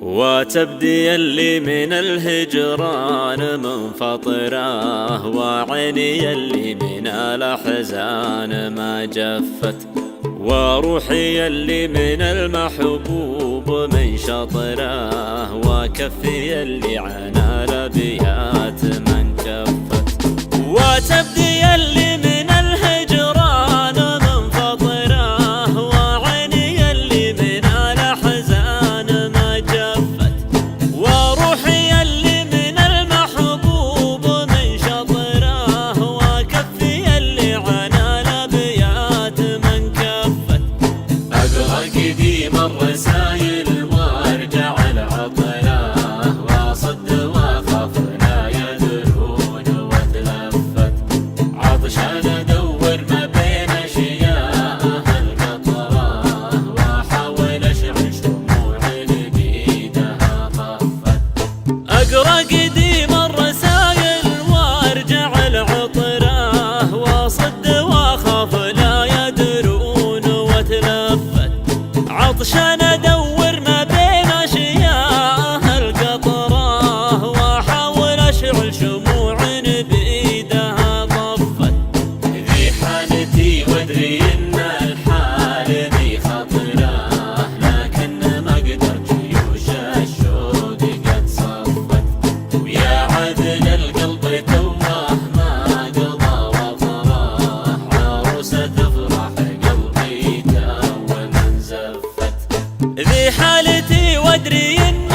وتبدي اللي من الهجران منفطره، وعيني اللي من الأحزان ما جفت، وروحي اللي من المحبوب من شطره، وكفي اللي عن الأبيات من كفت. وتبدي اللي من الهجران منفطره، وعيني اللي من الأحزان ما جفت، وروحي اللي من المحبوب من شطره، وكفي اللي عن الأبيات من كفت. أقرأ قديم الرسايل وارجع العطله، واصد واخاف لا يدرون واتلفت، عطشان ادور ما بين اشياء القطره، واحاول اشعل شموع بايدها خفت. أقرأ قديم الرسايل وارجع العطره، واصد واخاف لا يدرون واتلفت، عطشان ادور ما بين اشياء القطره، واحاول اشعل شموع بايدها طفت. ذي حالتي وادري ان الحال ذي خطره، لكن ما اقدر جيوش الشوق قد صفت، ويا عذل القلب توه ما قضى وطره، عروسه تفرح قلبي تو من زفت. ذي حالتي وادري ان